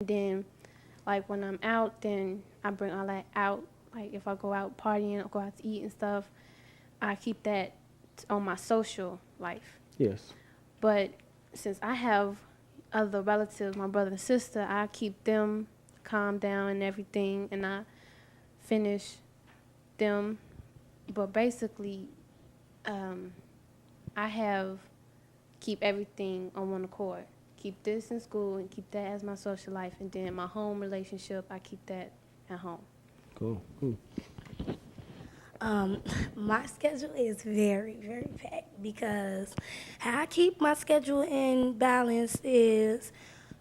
Then, like when I'm out, then I bring all that out. Like if I go out partying or go out to eat and stuff, I keep that on my social life. Yes. But since I have other relatives, my brother and sister, I keep them calm down and everything, and I finish them. But basically, I have keep everything on one accord. Keep this in school and keep that as my social life, and then my home relationship, I keep that at home. Cool. Cool. Um, my schedule is very, very packed because how I keep my schedule in balance is,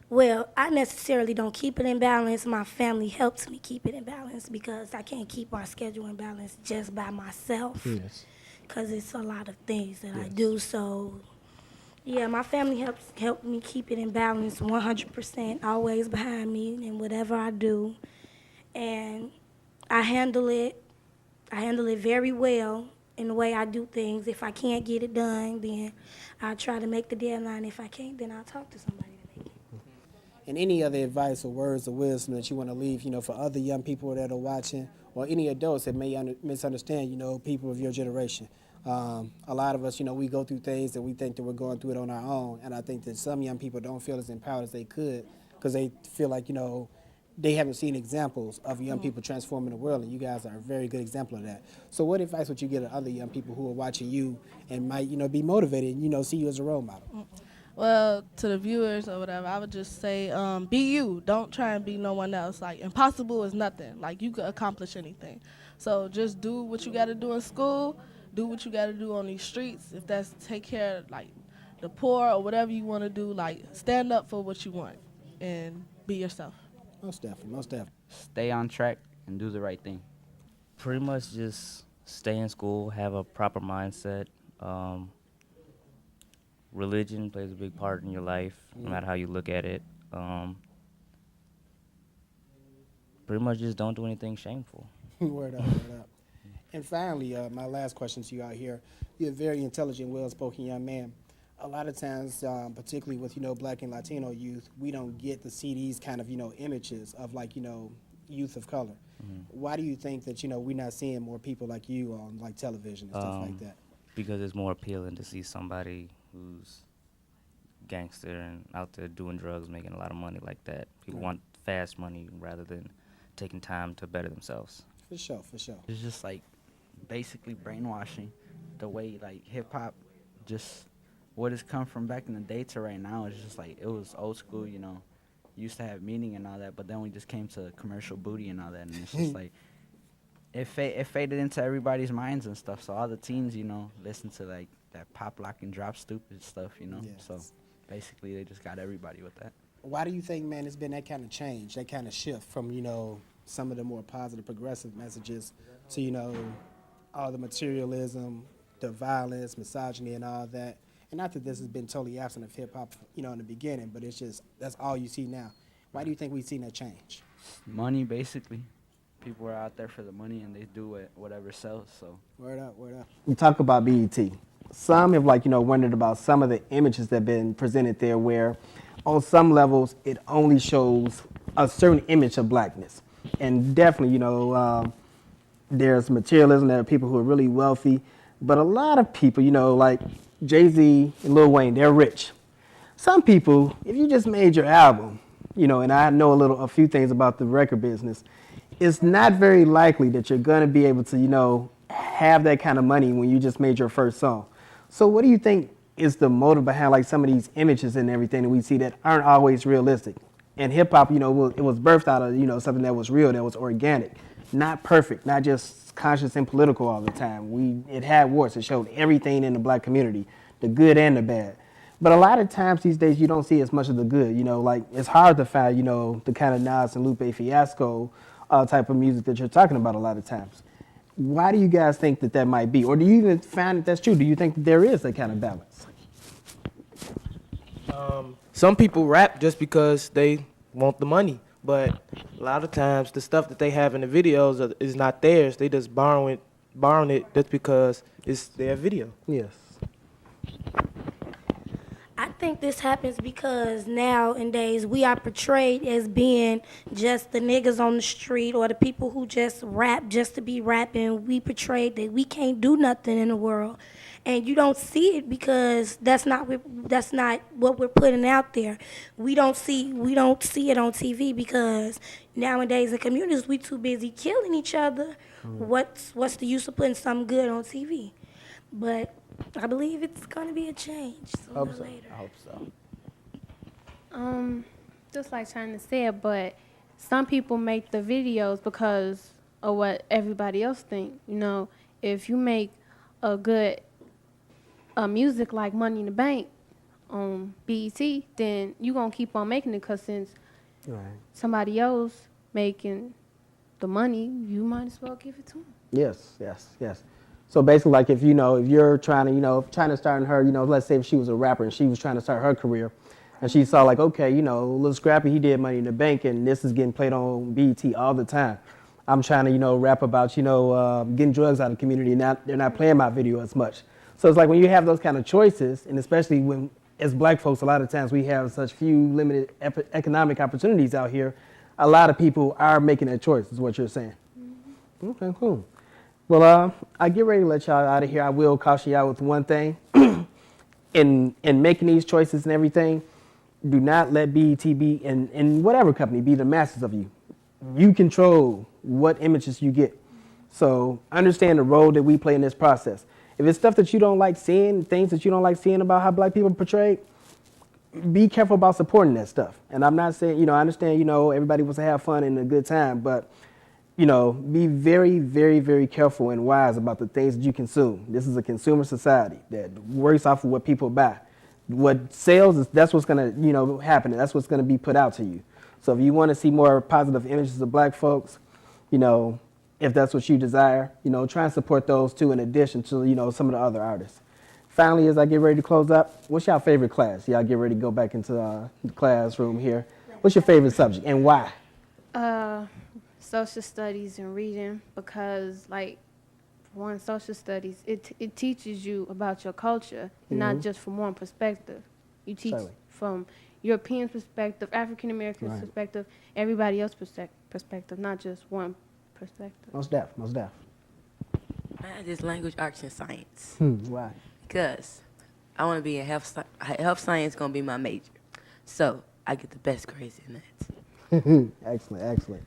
well, I necessarily don't keep it in balance. My family helps me keep it in balance because I can't keep our schedule in balance just by myself Yes. because it's a lot of things that I Yes. do. So, yeah, my family help me keep it in balance 100%, always behind me in whatever I do. And I handle it I handle it very well in the way I do things. If I can't get it done, then I try to make the deadline. If I can't, then I'll talk to somebody to make it. And any other advice or words of wisdom that you want to leave, for other young people that are watching, or any adults that may misunderstand, people of your generation. A lot of us, we go through things that we think that we're going through it on our own, and I think that some young people don't feel as empowered as they could because they feel like, they haven't seen examples of young people transforming the world, and you guys are a very good example of that. So what advice would you give to other young people who are watching you and might, be motivated and, see you as a role model? Well, to the viewers or whatever, I would just say, be you. Don't try and be no one else. Like, impossible is nothing. Like, you could accomplish anything. So just do what you got to do in school. Do what you got to do on these streets. If that's take care of, like, the poor or whatever you want to do, like, stand up for what you want and be yourself. Most definitely, most definitely. Stay on track and do the right thing. Pretty much just stay in school, have a proper mindset. Religion plays a big part in your life, no matter how you look at it. Pretty much just don't do anything shameful. Word up, word up. And finally, my last question to you out here. You're a very intelligent, well-spoken young man. A lot of times, particularly with, Black and Latino youth, we don't get to see these kind of, images of, like, youth of color. Mm-hmm. Why do you think that, we're not seeing more people like you on, like, television and stuff like that? Because it's more appealing to see somebody who's gangster and out there doing drugs, making a lot of money like that. People want fast money rather than taking time to better themselves. For sure, for sure. It's just, like, basically brainwashing. The way, like, hip-hop just... what has come from back in the day to right now is just like, it was old school, used to have meaning and all that, but then we just came to commercial booty and all that, and it's just like, it faded into everybody's minds and stuff, so all the teens, listen to like that pop, lock, and drop stupid stuff, Yes. So basically they just got everybody with that. Why do you think, man, it's been that kind of change, that kind of shift from, some of the more positive, progressive messages to, all the materialism, the violence, misogyny, and all that? And not that this has been totally absent of hip-hop, in the beginning, but it's just, that's all you see now. Why do you think we've seen that change? Money, basically. People are out there for the money, and they do whatever sells, so. Word up, word up. We talk about BET. Some have, wondered about some of the images that have been presented there where, on some levels, it only shows a certain image of blackness. And definitely, there's materialism. There are people who are really wealthy. But a lot of people, like Jay-Z and Lil Wayne, they're rich. Some people, if you just made your album, and I know a few things about the record business, it's not very likely that you're going to be able to, have that kind of money when you just made your first song. So what do you think is the motive behind like some of these images and everything that we see that aren't always realistic? And hip hop, it was birthed out of, something that was real, that was organic, not perfect, not just conscious and political all the time. It had warts. It showed everything in the black community, the good and the bad. But a lot of times these days you don't see as much of the good. Like it's hard to find, the kind of Nas and Lupe Fiasco type of music that you're talking about a lot of times. Why do you guys think that might be? Or do you even find that that's true? Do you think that there is that kind of balance? Some people rap just because they want the money. But a lot of times the stuff that they have in the videos is not theirs. They just borrowing it just because it's their video. Yes. I think this happens because nowadays we are portrayed as being just the niggas on the street or the people who just rap just to be rapping. We portrayed that we can't do nothing in the world, and you don't see it because that's not what we're putting out there. We don't see it on TV because nowadays in communities we too busy killing each other. What's the use of putting something good on TV? But I believe it's going to be a change sooner or later. I hope so. Just like China said, but some people make the videos because of what everybody else think. You know, if you make a good music like Money in the Bank on BET, then you gonna keep on making it because since somebody else making the money, you might as well give it to them. Yes. So basically, like if you're trying to, China starting her, let's say if she was a rapper and she was trying to start her career, and she saw like, okay, Lil Scrappy, he did Money in the Bank, and this is getting played on BET all the time. I'm trying to, rap about, getting drugs out of the community, and they're not playing my video as much. So it's like when you have those kind of choices, and especially when, as black folks, a lot of times we have such few limited economic opportunities out here, a lot of people are making that choice, is what you're saying. Mm-hmm. Okay, cool. Well, I get ready to let y'all out of here. I will caution y'all with one thing. In making these choices and everything, do not let BET be, in whatever company, be the masters of you. You control what images you get. So understand the role that we play in this process. If it's stuff that you don't like seeing, things that you don't like seeing about how black people are portrayed, be careful about supporting that stuff. And I'm not saying, I understand, everybody wants to have fun and a good time, but, be very, very, very careful and wise about the things that you consume. This is a consumer society that works off of what people buy. What sells, that's what's going to, happen. That's what's going to be put out to you. So if you want to see more positive images of black folks, if that's what you desire, try and support those too in addition to, some of the other artists. Finally, as I get ready to close up, what's your favorite class? Y'all get ready to go back into the classroom here. What's your favorite subject and why? Social studies and reading because, like, for one, social studies, it teaches you about your culture, not just from one perspective. You teach from European perspective, African American perspective, everybody else's perspective, not just one perspective. Most deaf. Mine is language, arts, and science. Why? Because I want to be in health science. Going to be my major, so I get the best grades in that. Excellent.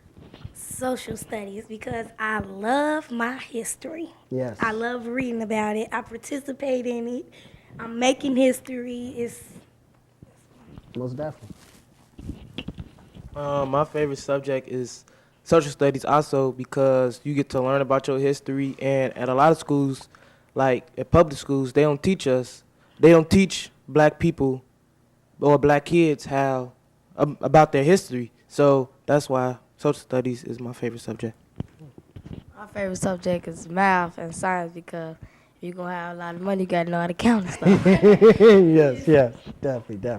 Social studies because I love my history. Yes. I love reading about it. I participate in it. I'm making history. It's most definitely. My favorite subject is social studies also because you get to learn about your history, and at a lot of schools, like at public schools, they don't teach black people or black kids how about their history. So that's why social studies is my favorite subject. My favorite subject is math and science because if you're going to have a lot of money, you got to know how to count and stuff. Yes, definitely.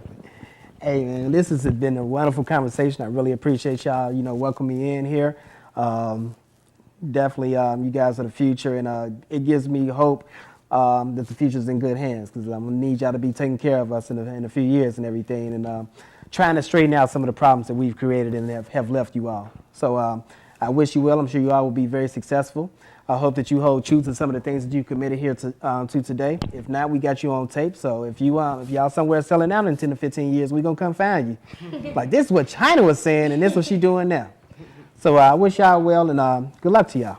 Hey, man, this has been a wonderful conversation. I really appreciate y'all, welcoming me in here. Definitely, you guys are the future, and it gives me hope that the future's in good hands because I'm going to need y'all to be taking care of us in a few years and everything, and trying to straighten out some of the problems that we've created and have left you all. So I wish you well. I'm sure you all will be very successful. I hope that you hold true to some of the things that you committed here to today. If not, we got you on tape. So if y'all somewhere selling out in 10 to 15 years, we're going to come find you. Like, this is what China was saying, and this is what she's doing now. So I wish y'all well, and good luck to y'all.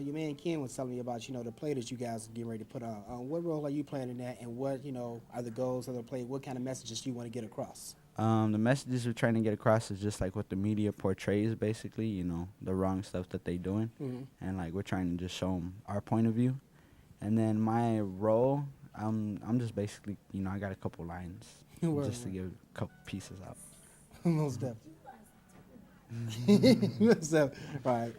Your man Ken was telling me about, the play that you guys are getting ready to put on. What role are you playing in that, and what, are the goals of the play? What kind of messages do you want to get across? The messages we're trying to get across is just like what the media portrays, basically, the wrong stuff that they doing. And like we're trying to just show them our point of view. And then my role, I'm just basically, I got a couple lines just to give a couple pieces out. Most definitely. Right.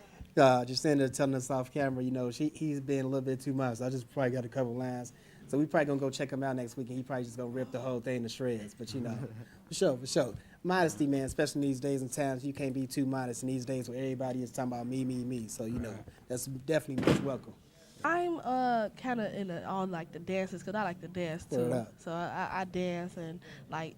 Just sitting there telling us off camera, he's been a little bit too much. So I just probably got a couple lines. So we probably going to go check him out next week, and he probably just going to rip the whole thing to shreds. But, for sure. Modesty, man, especially in these days and times, you can't be too modest in these days where everybody is talking about me. So, that's definitely much welcome. I'm kind of in all like the dances because I like to dance Word too. up. So I dance and like